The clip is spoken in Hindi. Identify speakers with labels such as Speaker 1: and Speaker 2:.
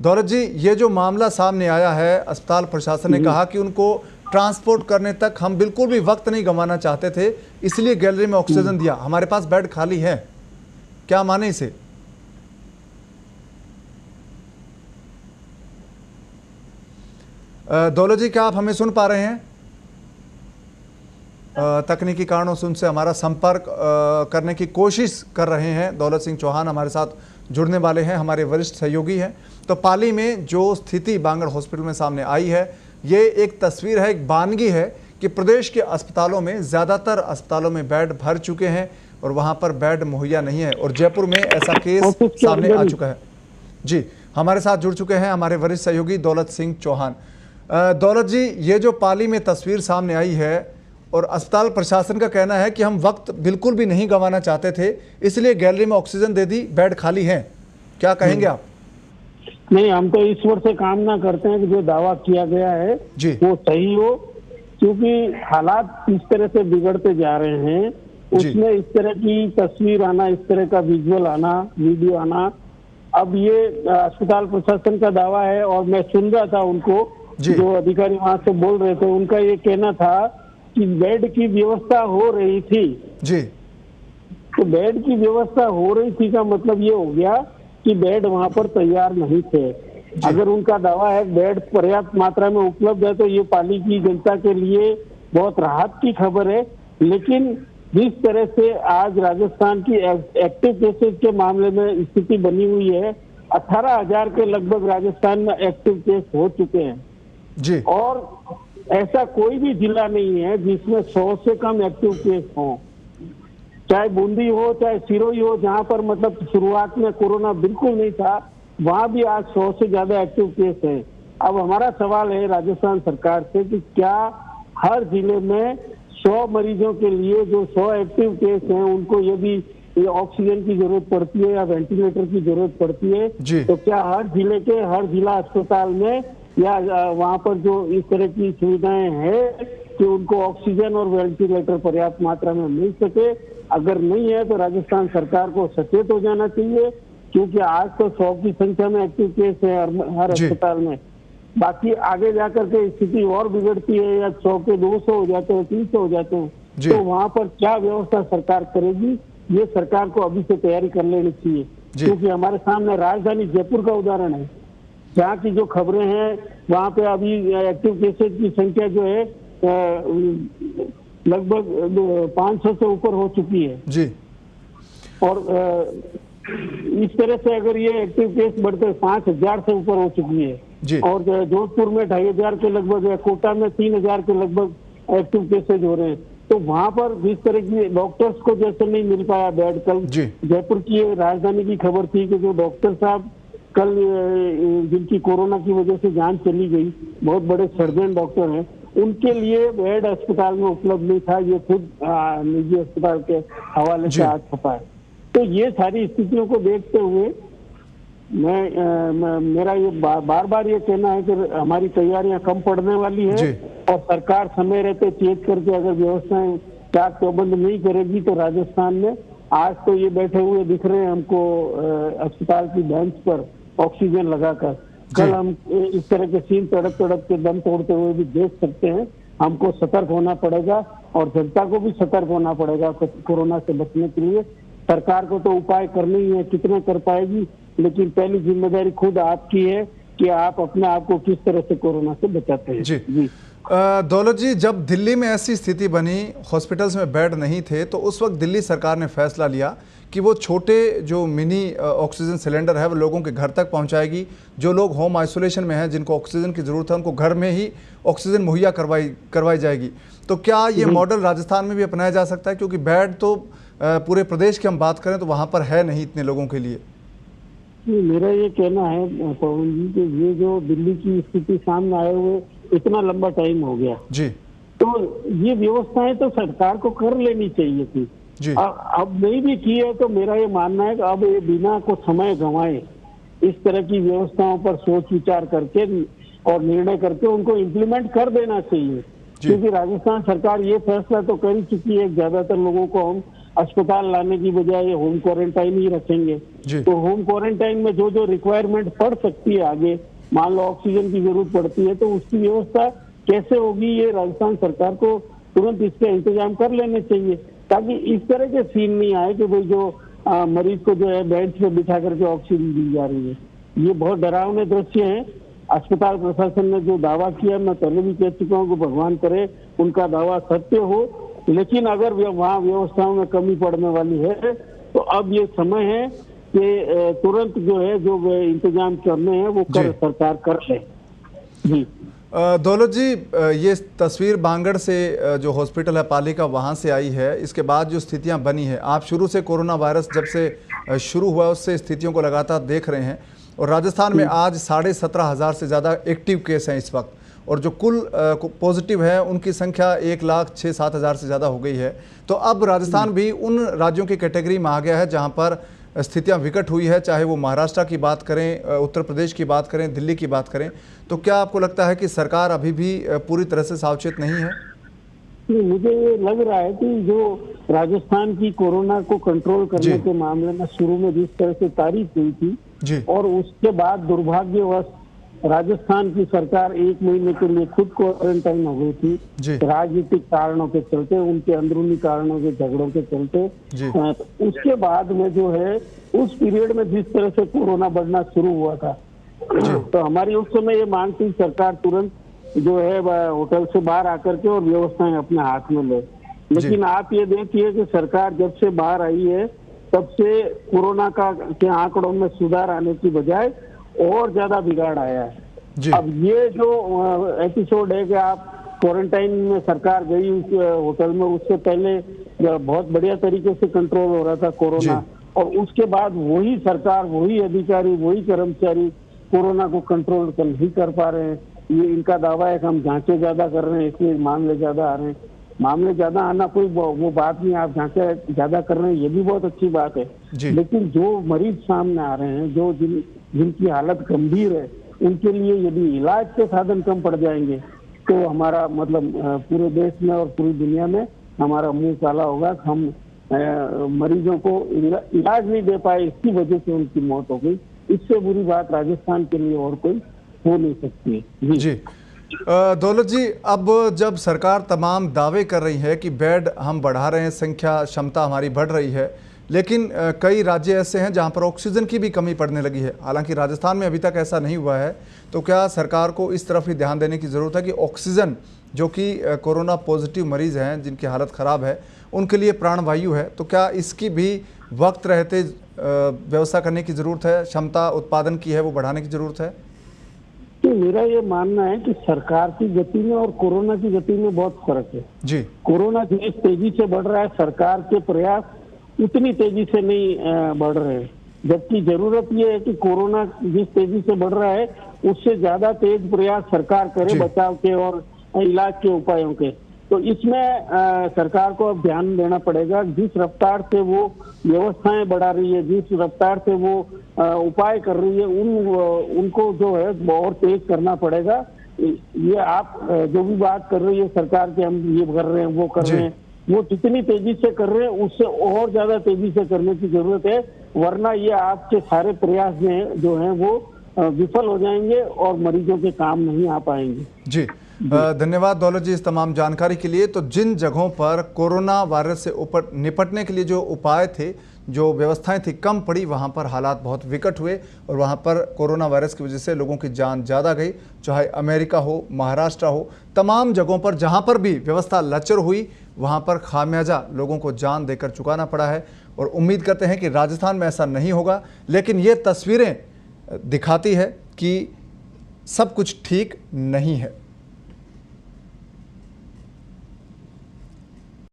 Speaker 1: दौलत जी, ये जो मामला सामने आया है, अस्पताल प्रशासन ने कहा कि उनको ट्रांसपोर्ट करने तक हम बिल्कुल भी वक्त नहीं गंवाना चाहते थे, इसलिए गैलरी में ऑक्सीजन दिया। हमारे पास बेड खाली है, क्या माने इसे? दौलत जी, क्या आप हमें सुन पा रहे हैं? तकनीकी कारणों से उनसे हमारा संपर्क करने की कोशिश कर रहे हैं। दौलत सिंह चौहान हमारे साथ जुड़ने वाले हैं, हमारे वरिष्ठ सहयोगी हैं। तो पाली में जो स्थिति बांगड़ हॉस्पिटल में सामने आई है, ये एक तस्वीर है, एक बानगी है कि प्रदेश के अस्पतालों में, ज़्यादातर अस्पतालों में बेड भर चुके हैं और वहाँ पर बेड मुहैया नहीं है। और जयपुर में ऐसा केस सामने आ चुका है। जी, हमारे साथ जुड़ चुके हैं हमारे वरिष्ठ सहयोगी दौलत सिंह चौहान। दौलत जी, ये जो पाली में तस्वीर सामने आई है और अस्पताल प्रशासन का कहना है कि हम वक्त बिल्कुल भी नहीं गंवाना चाहते थे, इसलिए गैलरी में ऑक्सीजन दे दी, बेड खाली हैं, क्या कहेंगे आप?
Speaker 2: नहीं, हम तो ईश्वर से कामना करते हैं कि जो दावा किया गया है
Speaker 1: जी,
Speaker 2: वो सही हो, क्योंकि हालात इस तरह से बिगड़ते जा रहे हैं। उसमें इस तरह की तस्वीर आना, इस तरह का विजुअल आना, वीडियो आना, अब ये अस्पताल प्रशासन का दावा है। और मैं सुन रहा था उनको, जो अधिकारी वहां से बोल रहे थे, उनका ये कहना था कि बेड की व्यवस्था हो रही थी।
Speaker 1: जी,
Speaker 2: तो बेड की व्यवस्था हो रही थी का मतलब ये हो गया कि बेड वहां पर तैयार नहीं थे। अगर उनका दावा है बेड पर्याप्त मात्रा में उपलब्ध है, तो ये पाली की जनता के लिए बहुत राहत की खबर है। लेकिन जिस तरह से आज राजस्थान की एक्टिव केसेस के मामले में स्थिति बनी हुई है, 18,000 के लगभग राजस्थान में एक्टिव केस हो चुके हैं
Speaker 1: जी,
Speaker 2: और ऐसा कोई भी जिला नहीं है जिसमें 100 से कम एक्टिव केस हो। चाहे बूंदी हो, चाहे सिरोही हो, जहां पर मतलब शुरुआत में कोरोना बिल्कुल नहीं था, वहां भी आज 100 से ज्यादा एक्टिव केस है। अब हमारा सवाल है राजस्थान सरकार से कि क्या हर जिले में 100 मरीजों के लिए जो 100 एक्टिव केस हैं, उनको यदि ऑक्सीजन की जरूरत पड़ती है या वेंटिलेटर की जरूरत पड़ती है, तो क्या हर जिले के हर जिला अस्पताल में या वहाँ पर जो इस तरह की सुविधाएं हैं कि उनको ऑक्सीजन और वेंटिलेटर पर्याप्त मात्रा में मिल सके? अगर नहीं है तो राजस्थान सरकार को सचेत हो जाना चाहिए, क्योंकि आज तो 100 की संख्या में एक्टिव केस है हर अस्पताल में। बाकी आगे जाकर के स्थिति और बिगड़ती है या 100 के 200 हो जाते हैं, 300 हो जाते हैं, तो वहाँ पर क्या व्यवस्था सरकार करेगी, ये सरकार को अभी से तैयारी कर लेनी चाहिए। क्योंकि हमारे सामने राजधानी जयपुर का उदाहरण है, जहाँ की जो खबरें हैं वहाँ पे अभी एक्टिव केसेज की संख्या जो है लगभग 500 से ऊपर हो चुकी है
Speaker 1: जी।
Speaker 2: और इस तरह से अगर ये एक्टिव केस बढ़ते 5,000 से ऊपर हो चुकी है
Speaker 1: जी।
Speaker 2: और जोधपुर में 2,500 के लगभग है, कोटा में 3,000 के लगभग एक्टिव केसेज हो रहे हैं। तो वहाँ पर जिस तरह की डॉक्टर्स को जैसे नहीं मिल पाया बेड, कल जयपुर की राजधानी की खबर थी कि जो डॉक्टर साहब कल जिनकी कोरोना की वजह से जान चली गई, बहुत बड़े सर्जन डॉक्टर हैं, उनके लिए बेड अस्पताल में उपलब्ध नहीं था। ये खुद निजी अस्पताल के हवाले से आज छपा है। तो ये सारी स्थितियों को देखते हुए मेरा ये बार बार ये कहना है कि हमारी तैयारियां कम पड़ने वाली है और सरकार समय रहते चेक करके अगर व्यवस्थाएं चाक चौबंद नहीं करेगी तो राजस्थान में आज तो ये बैठे हुए दिख रहे हैं हमको अस्पताल की बेंच पर ऑक्सीजन लगाकर, कल हम इस तरह के सीन तड़प तड़प के दम तोड़ते हुए भी देख सकते हैं। हमको सतर्क होना पड़ेगा और जनता को भी सतर्क होना पड़ेगा कोरोना से बचने के लिए। सरकार को तो उपाय करने ही है, कितने कर पाएगी, लेकिन पहली जिम्मेदारी खुद आपकी है कि आप अपने आप को किस तरह से कोरोना से बचाते हैं। जी।
Speaker 1: दौलत जी, जब दिल्ली में ऐसी स्थिति बनी, हॉस्पिटल्स में बेड नहीं थे, तो उस वक्त दिल्ली सरकार ने फैसला लिया कि वो छोटे जो मिनी ऑक्सीजन सिलेंडर है वो लोगों के घर तक पहुंचाएगी। जो लोग होम आइसोलेशन में हैं, जिनको ऑक्सीजन की ज़रूरत है, उनको घर में ही ऑक्सीजन मुहैया करवाई जाएगी। तो क्या ये मॉडल राजस्थान में भी अपनाया जा सकता है? क्योंकि बेड तो पूरे प्रदेश की हम बात करें तो वहाँ पर है नहीं इतने लोगों के लिए।
Speaker 2: मेरा ये कहना है पवन जी कि ये जो दिल्ली की स्थिति सामने आए हुए इतना लंबा टाइम हो गया
Speaker 1: जी,
Speaker 2: तो ये व्यवस्थाएं तो सरकार को कर लेनी चाहिए थी जी। अब नहीं भी की है तो मेरा ये मानना है कि अब ये बिना को समय गंवाए इस तरह की व्यवस्थाओं पर सोच विचार करके और निर्णय करके उनको इम्प्लीमेंट कर देना चाहिए। क्योंकि राजस्थान सरकार ये फैसला तो कर ही चुकी है, ज्यादातर लोगों को हम अस्पताल लाने की बजाय होम क्वारंटाइन ही रखेंगे।
Speaker 1: जी।
Speaker 2: तो होम क्वारंटाइन में जो जो रिक्वायरमेंट पड़ सकती है आगे, मान लो ऑक्सीजन की जरूरत पड़ती है, तो उसकी व्यवस्था कैसे होगी, ये राजस्थान सरकार को तुरंत इसका इंतजाम कर लेने चाहिए, ताकि इस तरह के सीन नहीं आए कि भाई जो मरीज को जो है बेंच पे बिठा करके ऑक्सीजन दी जा रही है। ये बहुत डरावने दृश्य हैं। अस्पताल प्रशासन ने जो दावा किया, मैं पहले भी कह चुका हूँ कि भगवान करे उनका दावा सत्य हो, लेकिन अगर वहाँ व्यवस्थाओं में कमी पड़ने वाली है तो अब ये समय है कि तुरंत जो है जो इंतजाम करने हैं वो सरकार कर ले। जी
Speaker 1: दौलत जी, ये तस्वीर बांगड़ से जो हॉस्पिटल है पाली का वहाँ से आई है। इसके बाद जो स्थितियाँ बनी है, आप शुरू से कोरोना वायरस जब से शुरू हुआ उससे स्थितियों को लगातार देख रहे हैं, और राजस्थान में आज 17,500 से ज़्यादा एक्टिव केस हैं इस वक्त, और जो कुल पॉजिटिव है उनकी संख्या 1,06,000-7,000 से ज़्यादा हो गई है। तो अब राजस्थान भी उन राज्यों की कैटेगरी में आ गया है जहाँ पर स्थितियां विकट हुई है, चाहे वो महाराष्ट्र की बात करें, उत्तर प्रदेश की बात करें, दिल्ली की बात करें। तो क्या आपको लगता है कि सरकार अभी भी पूरी तरह से सावचेत नहीं है?
Speaker 2: मुझे ये लग रहा है कि जो राजस्थान की कोरोना को कंट्रोल करने के मामले में शुरू में जिस तरह से तारीफ हुई थी
Speaker 1: जी,
Speaker 2: और उसके बाद दुर्भाग्यवश राजस्थान की सरकार 1 महीने के लिए खुद क्वारंटाइन हो गई थी राजनीतिक कारणों के चलते, उनके अंदरूनी कारणों के झगड़ों के चलते। उसके बाद में जो है उस पीरियड में जिस तरह से कोरोना बढ़ना शुरू हुआ था, तो हमारी उस समय ये मांग थी सरकार तुरंत जो है होटल से बाहर आकर के और व्यवस्थाएं अपने हाथ में ले। लेकिन आप ये देखिए कि सरकार जब से बाहर आई है तब से कोरोना के आंकड़ों में सुधार आने की बजाय और ज्यादा बिगाड़ आया है। अब ये जो एपिसोड है कि आप क्वारंटाइन में सरकार गई उस होटल में, उससे पहले बहुत बढ़िया तरीके से कंट्रोल हो रहा था कोरोना, और उसके बाद वही सरकार, वही अधिकारी, वही कर्मचारी कोरोना को कंट्रोल नहीं कर पा रहे हैं। ये इनका दावा है कि हम जांचें ज्यादा कर रहे हैं इसलिए मामले ज्यादा आ रहे हैं। मामले ज्यादा आना कोई वो बात नहीं, आप जांचें ज्यादा कर रहे हैं ये भी बहुत अच्छी बात है, लेकिन जो मरीज सामने आ रहे हैं, जो जिनकी हालत गंभीर है, उनके लिए यदि इलाज के साधन कम पड़ जाएंगे तो हमारा मतलब पूरे देश में और पूरी दुनिया में हमारा मुंह काला होगा। हम मरीजों को इलाज नहीं दे पाए, इसकी वजह से उनकी मौत हो गई। इससे बुरी बात राजस्थान के लिए और कोई हो नहीं सकती है।
Speaker 1: जी दौलत जी, अब जब सरकार तमाम दावे कर रही है कि बेड हम बढ़ा रहे हैं, संख्या क्षमता हमारी बढ़ रही है, लेकिन कई राज्य ऐसे हैं जहां पर ऑक्सीजन की भी कमी पड़ने लगी है। हालांकि राजस्थान में अभी तक ऐसा नहीं हुआ है, तो क्या सरकार को इस तरफ ही ध्यान देने की ज़रूरत है कि ऑक्सीजन, जो कि कोरोना पॉजिटिव मरीज़ हैं जिनकी हालत ख़राब है, उनके लिए प्राणवायु है, तो क्या इसकी भी वक्त रहते व्यवस्था करने की ज़रूरत है, क्षमता उत्पादन की है वो बढ़ाने की ज़रूरत है?
Speaker 2: तो मेरा ये मानना है कि सरकार की गति में और कोरोना की गति में बहुत फर्क है।
Speaker 1: जी,
Speaker 2: कोरोना जिस तेजी से बढ़ रहा है, सरकार के प्रयास उतनी तेजी से नहीं बढ़ रहे हैं, जबकि जरूरत ये है कि कोरोना जिस तेजी से बढ़ रहा है उससे ज्यादा तेज प्रयास सरकार करे बचाव के और इलाज के उपायों के। तो इसमें सरकार को अब ध्यान देना पड़ेगा। जिस रफ्तार से वो व्यवस्थाएं बढ़ा रही है, जिस रफ्तार से वो उपाय कर रही है, उनको जो है और तेज करना पड़ेगा। ये आप जो भी बात कर रही है सरकार के, हम ये कर रहे हैं वो कर रहे हैं, वो जितनी तेजी से कर रहे हैं उससे और ज्यादा तेजी से करने की जरूरत है, वरना ये आपके सारे प्रयास जो हैं वो विफल हो जाएंगे और मरीजों के काम नहीं आ पाएंगे।
Speaker 1: जी धन्यवाद दौलत जी इस तमाम जानकारी के लिए। तो जिन जगहों पर कोरोना वायरस से निपटने के लिए जो उपाय थे, जो व्यवस्थाएं थी, कम पड़ी, वहां पर हालात बहुत विकट हुए और वहां पर कोरोना वायरस की वजह से लोगों की जान ज़्यादा गई। चाहे अमेरिका हो, महाराष्ट्र हो, तमाम जगहों पर जहां पर भी व्यवस्था लचर हुई वहां पर खामियाजा लोगों को जान देकर चुकाना पड़ा है। और उम्मीद करते हैं कि राजस्थान में ऐसा नहीं होगा, लेकिन ये तस्वीरें दिखाती है कि सब कुछ ठीक नहीं है।